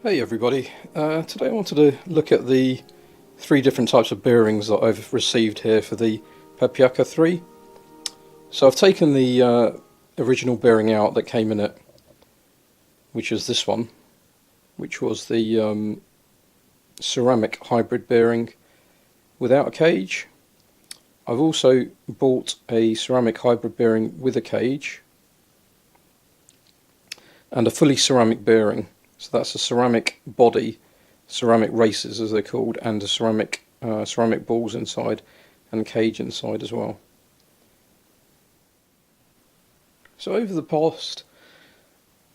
Hey everybody, today I wanted to look at the three different types of bearings that I've received here for the Pepyakka 3. So I've taken the original bearing out that came in it, which is this one, which was the ceramic hybrid bearing without a cage. I've also bought a ceramic hybrid bearing with a cage and a fully ceramic bearing. So that's a ceramic body, ceramic races as they're called, and a ceramic balls inside and cage inside as well. So over the past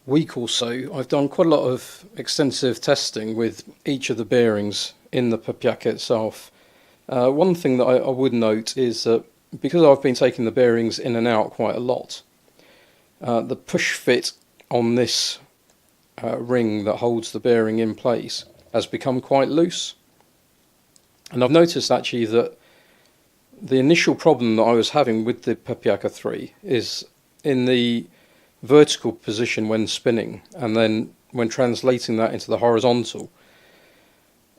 week or so I've done quite a lot of extensive testing with each of the bearings in the Pepyakka itself. One thing that I would note is that because I've been taking the bearings in and out quite a lot, the push fit on this ring that holds the bearing in place has become quite loose. And I've noticed actually that the initial problem that I was having with the Pepyakka 3 is in the vertical position when spinning, and then when translating that into the horizontal,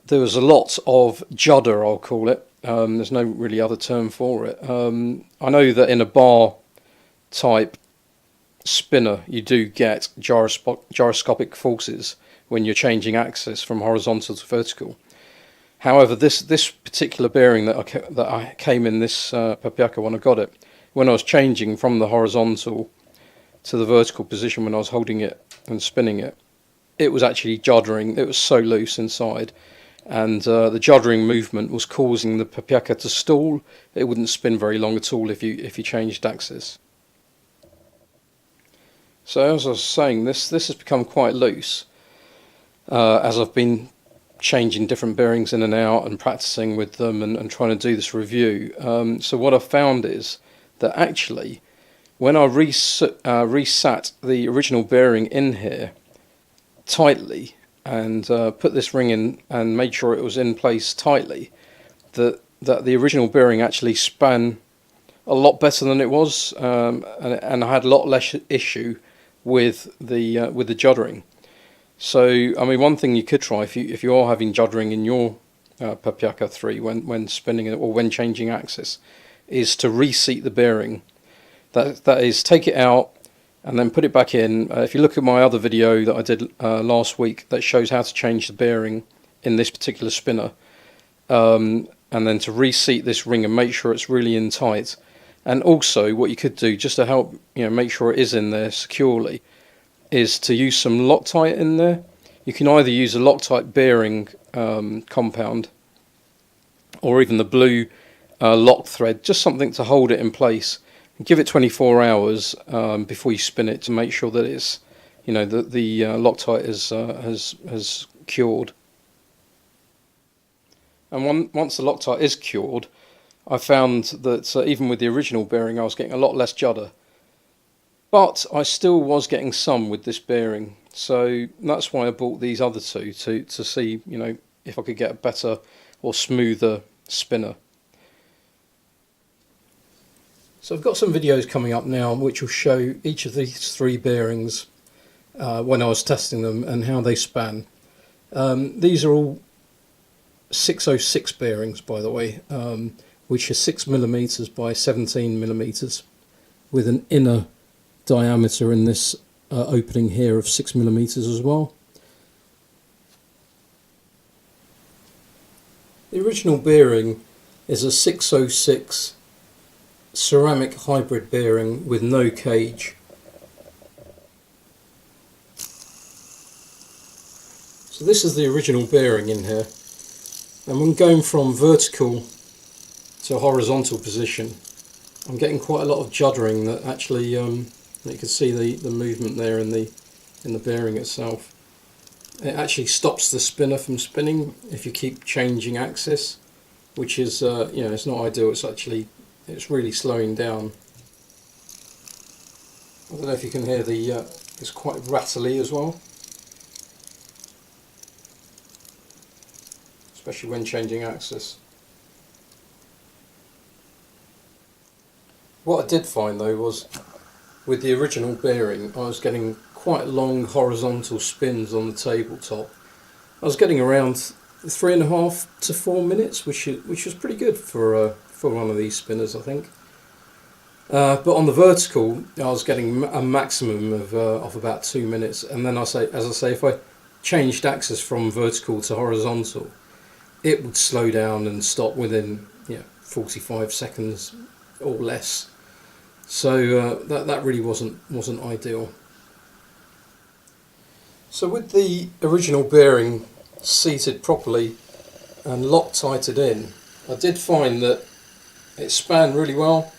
there was a lot of judder, I'll call it. There's no really other term for it. I know that in a bar type spinner you do get gyroscopic forces when you're changing axis from horizontal to vertical. However, this particular bearing that I came in this Pepyakka when I got it, when I was changing from the horizontal to the vertical position when I was holding it and spinning it, it was actually juddering. It was so loose inside, and the juddering movement was causing the Pepyakka to stall. It wouldn't spin very long at all if you changed axis. So as I was saying, this has become quite loose as I've been changing different bearings in and out and practicing with them and trying to do this review. So what I've found is that actually when I resat the original bearing in here tightly and put this ring in and made sure it was in place tightly, that the original bearing actually span a lot better than it was, and I had a lot less issue with the juddering. So I mean, one thing you could try if you are having juddering in your Pepyakka 3 when spinning it or when changing axis, is to reseat the bearing. That is, take it out and then put it back in. If you look at my other video that I did last week that shows how to change the bearing in this particular spinner, and then to reseat this ring and make sure it's really in tight. And also what you could do, just to help make sure it is in there securely, is to use some Loctite in there. You can either use a Loctite bearing compound, or even the blue lock thread, just something to hold it in place. Give it 24 hours before you spin it to make sure that it's, the Loctite has cured. And once the Loctite is cured, I found that even with the original bearing I was getting a lot less judder, but I still was getting some with this bearing. So that's why I bought these other two, to see if I could get a better or smoother spinner. So I've got some videos coming up now which will show each of these three bearings when I was testing them and how they span. These are all 606 bearings, by the way, which are 6mm by 17mm, with an inner diameter in this opening here of 6mm as well. The original bearing is a 606 ceramic hybrid bearing with no cage. So this is the original bearing in here, and when going from vertical to horizontal position, I'm getting quite a lot of juddering that actually you can see the movement there in the bearing itself. It actually stops the spinner from spinning if you keep changing axis, which is it's not ideal. It's really slowing down. I don't know if you can hear it's quite rattly as well, especially when changing axis. What I did find though was, with the original bearing, I was getting quite long horizontal spins on the tabletop, I was getting around 3.5 to 4 minutes, which was pretty good for one of these spinners, I think. But on the vertical, I was getting a maximum of about 2 minutes, and then as I say, if I changed axis from vertical to horizontal, it would slow down and stop within 45 seconds or less. So that really wasn't ideal. So with the original bearing seated properly and Loctited in, I did find that it span really well,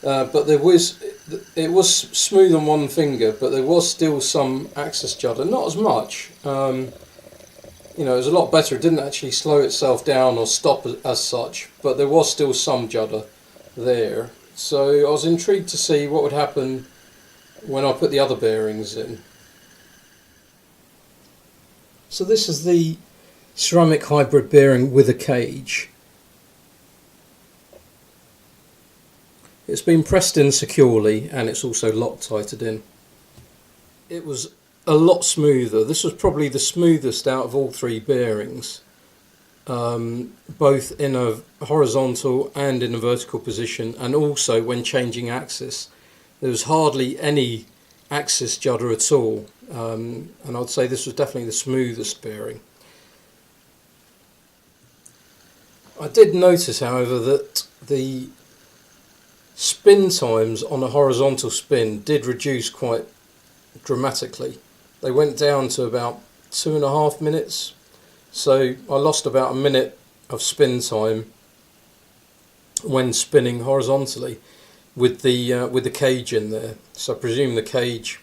but it was smooth on one finger, but there was still some axis judder, not as much. It was a lot better. It didn't actually slow itself down or stop as such, but there was still some judder there. So I was intrigued to see what would happen when I put the other bearings in. So this is the ceramic hybrid bearing with a cage. It's been pressed in securely and it's also Loctited in. It was a lot smoother. This was probably the smoothest out of all three bearings, both in a horizontal and in a vertical position, and also when changing axis. There was hardly any axis judder at all, and I'd say this was definitely the smoothest bearing. I did notice, however, that the spin times on a horizontal spin did reduce quite dramatically. They went down to about 2.5 minutes, so I lost about a minute of spin time when spinning horizontally with the cage in there. So I presume the cage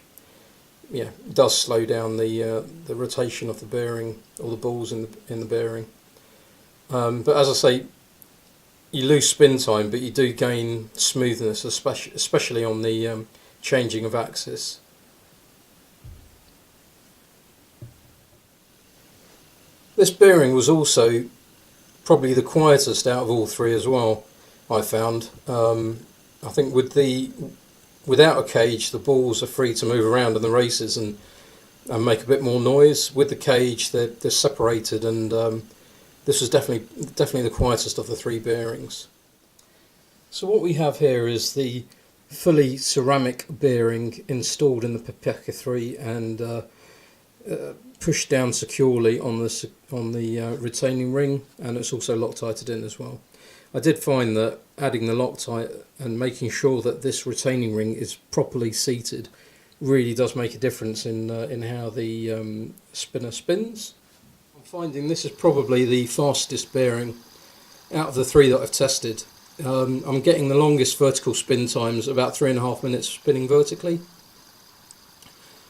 does slow down the rotation of the bearing, or the balls in the bearing. But as I say, you lose spin time, but you do gain smoothness, especially on the changing of axis. This bearing was also probably the quietest out of all three as well, I found. I think without a cage, the balls are free to move around in the races and make a bit more noise. With the cage, they're separated, and this was definitely the quietest of the three bearings. So what we have here is the fully ceramic bearing installed in the Pepyakka 3 and pushed down securely on the retaining ring, and it's also Loctited in as well. I did find that adding the Loctite and making sure that this retaining ring is properly seated really does make a difference in how the spinner spins. I'm finding this is probably the fastest bearing out of the three that I've tested. I'm getting the longest vertical spin times, about 3.5 minutes spinning vertically.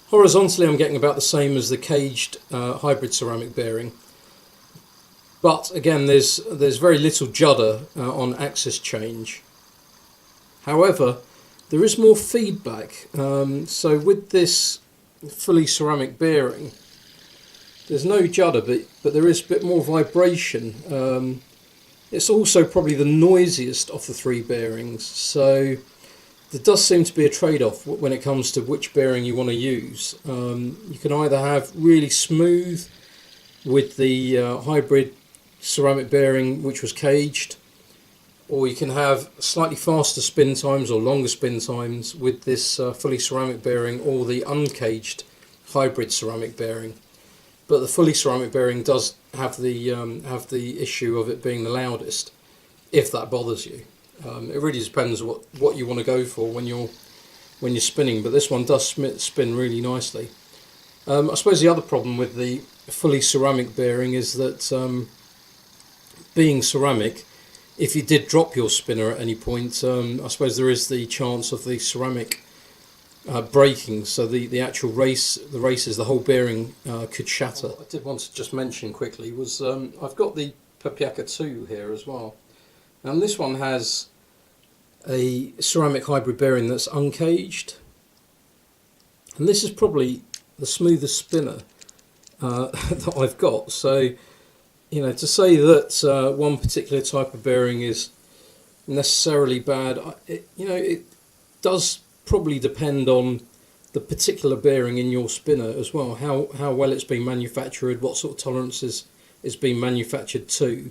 Horizontally, I'm getting about the same as the caged hybrid ceramic bearing, but again, there's very little judder on axis change. However, there is more feedback. So with this fully ceramic bearing, there's no judder, but there is a bit more vibration. It's also probably the noisiest of the three bearings, so there does seem to be a trade-off when it comes to which bearing you want to use. You can either have really smooth with the hybrid ceramic bearing which was caged, or you can have slightly faster spin times or longer spin times with this fully ceramic bearing or the uncaged hybrid ceramic bearing. But the fully ceramic bearing does have the issue of it being the loudest, if that bothers you. It really depends what you want to go for when you're spinning, but this one does spin really nicely. I suppose the other problem with the fully ceramic bearing is that being ceramic, if you did drop your spinner at any point, I suppose there is the chance of the ceramic breaking, so the actual races, the whole bearing could shatter. What I did want to just mention quickly was I've got the Pepyakka 2 here as well. And this one has a ceramic hybrid bearing that's uncaged, and this is probably the smoothest spinner that I've got. So, to say that one particular type of bearing is necessarily bad, it does probably depend on the particular bearing in your spinner as well, how well it's been manufactured, what sort of tolerances it's been manufactured to,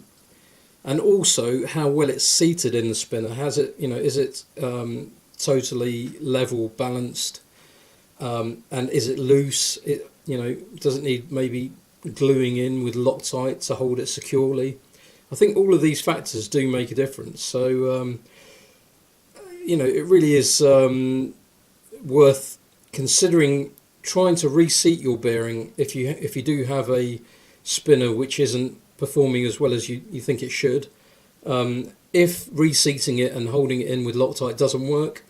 and also how well it's seated in the spinner. Has it, is it totally level, balanced, and is it loose? Does it need maybe gluing in with Loctite to hold it securely? I think all of these factors do make a difference. So it really is worth considering trying to reseat your bearing if you do have a spinner which isn't performing as well as you think it should. If reseating it and holding it in with Loctite doesn't work,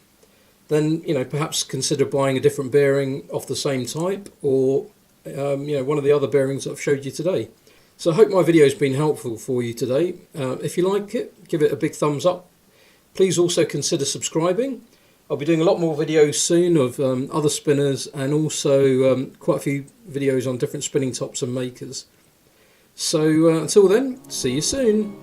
then perhaps consider buying a different bearing of the same type, or one of the other bearings that I've showed you today. So I hope my video has been helpful for you today. If you like it, give it a big thumbs up. Please also consider subscribing. I'll be doing a lot more videos soon of other spinners, and also quite a few videos on different spinning tops and makers. So until then, see you soon.